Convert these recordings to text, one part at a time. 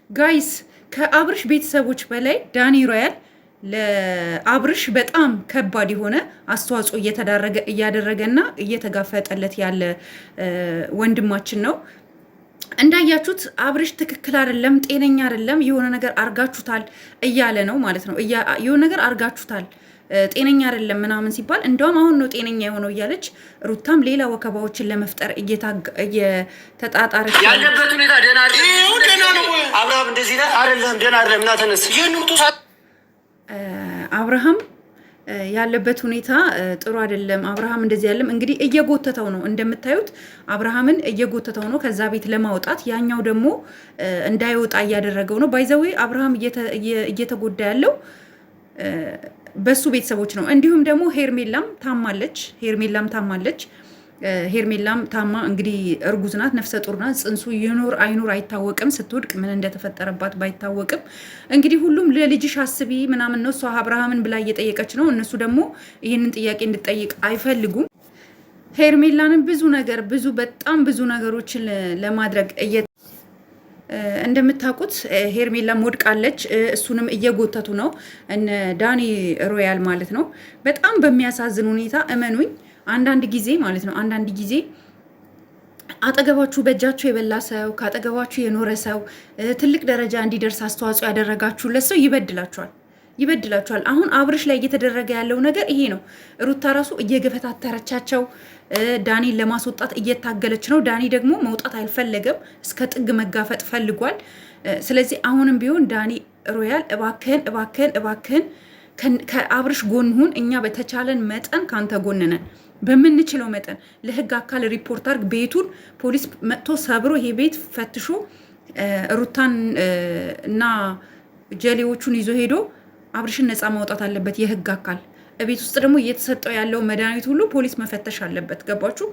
ጋይስ ከአብርሽ ቤተሰቦች በላይ ዳኒ ሮያል ለአብርሽ በጣም ከባድ የሆነ አስተዋጽኦ እያደረገና እየተጋፈጠለት ያለ ወንድማችን ነው። እንዳያችሁት አብርሽ ትክክል አይደለም፣ ጤነኛ አይደለም፣ የሆነ ነገር አርጋችሁታል እያለ ነው ማለት ነው። የሆነ ነገር አርጋችሁታል፣ ጤነኛ አይደለም ምናምን ሲባል እንደውም አሁን ነው ጤነኛ የሆነው እያለች ሩታም ሌላ ወከባዎችን ለመፍጠር እየተጣጣረች ያለበት ሁኔታ ደህና ነው። አብርሃም እንደዚህ አይደለም፣ ደህና አይደለም እና ተነስ አብርሃም ያለበት ሁኔታ ጥሩ አይደለም። አብርሃም እንደዚህ ያለም እንግዲህ እየጎተተው ነው፣ እንደምታዩት አብርሃምን እየጎተተው ነው ከዛ ቤት ለማውጣት። ያኛው ደግሞ እንዳይወጣ እያደረገው ነው። ባይዘዌ አብርሃም እየተጎዳ ያለው በሱ ቤተሰቦች ነው። እንዲሁም ደግሞ ሄርሜላም ታማለች። ሄርሜላም ታማ እንግዲህ እርጉዝ ናት፣ ነፍሰ ጡር ናት። ጽንሱ ይኑር አይኑር አይታወቅም። ስትወድቅ ምን እንደተፈጠረባት ባይታወቅም እንግዲህ ሁሉም ለልጅሽ አስቢ ምናምን ነው። እሷ አብርሃምን ብላ እየጠየቀች ነው። እነሱ ደግሞ ይህንን ጥያቄ እንድጠይቅ አይፈልጉም። ሄርሜላንም በጣም ብዙ ነገሮችን ለማድረግ እንደምታውቁት ሄርሜላም ወድቃለች። እሱንም እየጎተቱ ነው እነ ዳኒ ሮያል ማለት ነው። በጣም በሚያሳዝን ሁኔታ እመኑኝ አንዳንድ ጊዜ ማለት ነው አጠገባችሁ በእጃችሁ የበላ ሰው ካጠገባችሁ የኖረ ሰው ትልቅ ደረጃ እንዲደርስ አስተዋጽኦ ያደረጋችሁለት ሰው ይበድላችኋል። አሁን አብርሽ ላይ እየተደረገ ያለው ነገር ይሄ ነው። ሩታ ራሱ እየገፈታተረቻቸው ዳኒን ለማስወጣት እየታገለች ነው። ዳኒ ደግሞ መውጣት አልፈለገም፣ እስከ ጥግ መጋፈጥ ፈልጓል። ስለዚህ አሁንም ቢሆን ዳኒ ሮያል እባክህን ከአብርሽ ጎን ሁን። እኛ በተቻለን መጠን ካንተ ጎን ነን። በምንችለው መጠን ለህግ አካል ሪፖርት አድርግ። ቤቱን ፖሊስ መጥቶ ሰብሮ ይሄ ቤት ፈትሾ ሩታን እና ጀሌዎቹን ይዞ ሄዶ አብርሽን ነፃ ማውጣት አለበት የህግ አካል። ቤት ውስጥ ደግሞ እየተሰጠው ያለው መድኃኒት ሁሉ ፖሊስ መፈተሽ አለበት። ገባችሁ?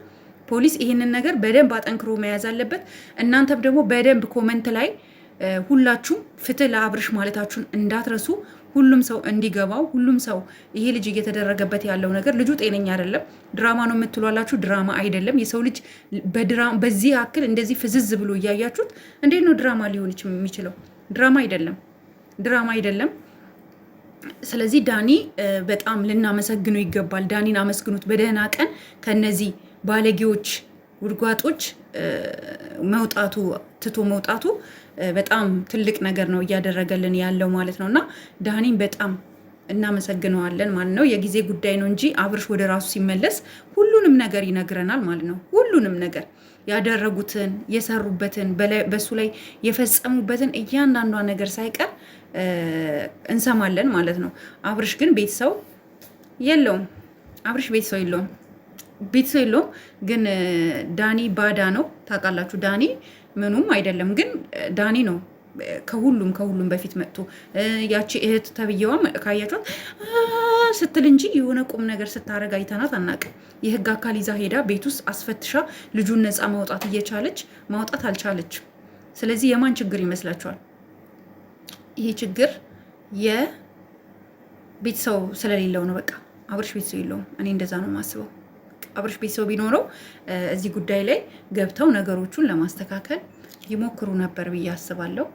ፖሊስ ይህንን ነገር በደንብ አጠንክሮ መያዝ አለበት። እናንተም ደግሞ በደንብ ኮመንት ላይ ሁላችሁም ፍትህ ለአብርሽ ማለታችሁን እንዳትረሱ። ሁሉም ሰው እንዲገባው፣ ሁሉም ሰው ይሄ ልጅ እየተደረገበት ያለው ነገር ልጁ ጤነኛ አይደለም። ድራማ ነው የምትሏላችሁ፣ ድራማ አይደለም። የሰው ልጅ በዚህ ያክል እንደዚህ ፍዝዝ ብሎ እያያችሁት እንዴት ነው ድራማ ሊሆን የሚችለው? ድራማ አይደለም። ስለዚህ ዳኒ በጣም ልናመሰግነው ይገባል። ዳኒን አመስግኑት። በደህና ቀን ከነዚህ ባለጌዎች ውድጓጦች ትቶ መውጣቱ በጣም ትልቅ ነገር ነው እያደረገልን ያለው ማለት ነው። እና ዳኒን በጣም እናመሰግነዋለን ማለት ነው። የጊዜ ጉዳይ ነው እንጂ አብርሽ ወደ ራሱ ሲመለስ ሁሉንም ነገር ይነግረናል ማለት ነው። ሁሉንም ነገር ያደረጉትን፣ የሰሩበትን፣ በሱ ላይ የፈጸሙበትን እያንዳንዷ ነገር ሳይቀር እንሰማለን ማለት ነው። አብርሽ ግን ቤተሰብ የለውም። ቤተሰብ የለውም። ግን ዳኒ ባዳ ነው ታውቃላችሁ። ዳኒ ምኑም አይደለም። ግን ዳኒ ነው ከሁሉም በፊት መጥቶ ያቺ እህት ተብዬዋ ካያችኋት ስትል እንጂ የሆነ ቁም ነገር ስታረግ አይተናት አናውቅም። የህግ አካል ይዛ ሄዳ ቤት ውስጥ አስፈትሻ ልጁን ነፃ ማውጣት እየቻለች ማውጣት አልቻለችም። ስለዚህ የማን ችግር ይመስላችኋል? ይሄ ችግር የቤተሰብ ስለሌለው ነው። በቃ አብርሽ ቤተሰብ የለውም። እኔ እንደዛ ነው የማስበው። አብርሽ ቤተሰብ ቢኖረው እዚህ ጉዳይ ላይ ገብተው ነገሮቹን ለማስተካከል ይሞክሩ ነበር ብዬ አስባለሁ።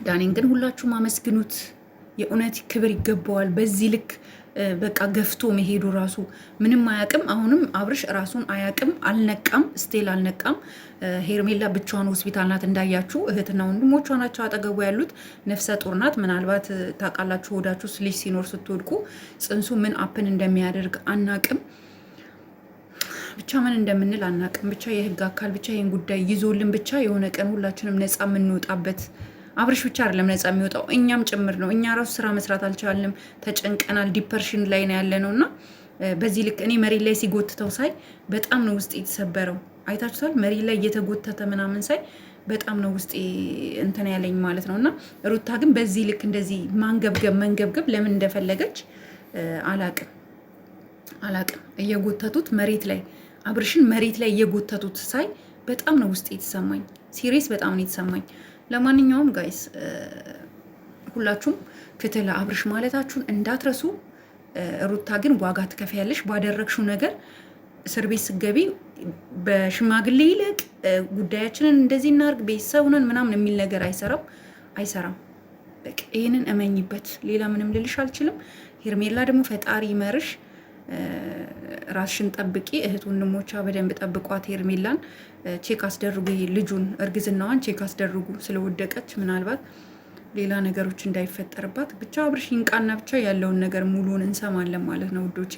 ዳኒን ግን ሁላችሁም አመስግኑት። የእውነት ክብር ይገባዋል። በዚህ ልክ በቃ ገፍቶ መሄዱ ራሱ ምንም አያውቅም። አሁንም አብርሽ ራሱን አያውቅም፣ አልነቃም፣ ስቴል አልነቃም። ሄርሜላ ብቻዋን ሆስፒታል ናት እንዳያችሁ። እህትና ወንድሞቿ ናቸው አጠገቡ ያሉት። ነፍሰ ጡር ናት። ምናልባት ታውቃላችሁ፣ ሆዳችሁ ልጅ ሲኖር ስትወድቁ ጽንሱ ምን አፕን እንደሚያደርግ አናቅም። ብቻ ምን እንደምንል አናቅም። ብቻ የህግ አካል ብቻ ይህን ጉዳይ ይዞልን ብቻ የሆነ ቀን ሁላችንም ነፃ የምንወጣበት። አብርሽ ብቻ አይደለም ነፃ የሚወጣው እኛም ጭምር ነው። እኛ ራሱ ስራ መስራት አልቻልንም፣ ተጨንቀናል፣ ዲፐርሽን ላይ ነው ያለ ነው። እና በዚህ ልክ እኔ መሬት ላይ ሲጎትተው ሳይ በጣም ነው ውስጥ የተሰበረው። አይታችኋል? መሬት ላይ እየተጎተተ ምናምን ሳይ በጣም ነው ውስጥ እንትን ያለኝ ማለት ነው። እና ሩታ ግን በዚህ ልክ እንደዚህ መንገብገብ ለምን እንደፈለገች አላቅም። እየጎተቱት መሬት ላይ አብርሽን መሬት ላይ እየጎተቱት ሳይ በጣም ነው ውስጥ የተሰማኝ። ሲሪየስ በጣም ነው የተሰማኝ። ለማንኛውም ጋይስ ሁላችሁም ፍትህ ለአብርሽ ማለታችሁን እንዳትረሱ። ሩታ ግን ዋጋ ትከፍያለሽ ባደረግሽው ነገር። እስር ቤት ስትገቢ በሽማግሌ ይልቅ ጉዳያችንን እንደዚህ እናርግ ቤተሰብ ነን ምናምን የሚል ነገር አይሰራም። በቃ ይህንን እመኝበት። ሌላ ምንም ልልሽ አልችልም። ሄርሜላ ደግሞ ፈጣሪ ይመርሽ። ራስሽን ጠብቂ። እህት ወንድሞቿ በደንብ ጠብቋት። ሄርሜላን ቼክ አስደርጉ። ልጁን እርግዝናዋን ቼክ አስደርጉ። ስለወደቀች ምናልባት ሌላ ነገሮች እንዳይፈጠርባት ብቻ አብርሽ ይንቃና ብቻ ያለውን ነገር ሙሉን እንሰማለን ማለት ነው። ውዶቼ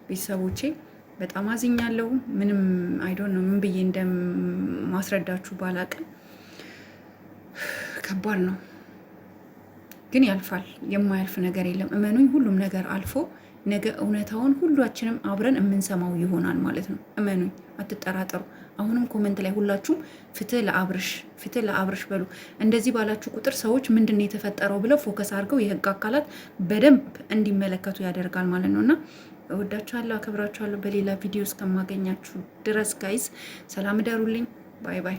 ቤተሰቦቼ በጣም አዝኛለሁ። ምንም አይዶን ነው ምን ብዬ እንደማስረዳችሁ ባላቅም ከባድ ነው፣ ግን ያልፋል። የማያልፍ ነገር የለም። እመኑኝ፣ ሁሉም ነገር አልፎ ነገ እውነታውን ሁላችንም አብረን የምንሰማው ይሆናል ማለት ነው። እመኑኝ፣ አትጠራጠሩ። አሁንም ኮመንት ላይ ሁላችሁም ፍትህ ለአብርሽ በሉ። እንደዚህ ባላችሁ ቁጥር ሰዎች ምንድን ነው የተፈጠረው ብለው ፎከስ አድርገው የህግ አካላት በደንብ እንዲመለከቱ ያደርጋል ማለት ነው። እና እወዳችኋለሁ፣ አከብራችኋለሁ። በሌላ ቪዲዮ እስከማገኛችሁ ድረስ ጋይዝ ሰላም እደሩልኝ። ባይ ባይ።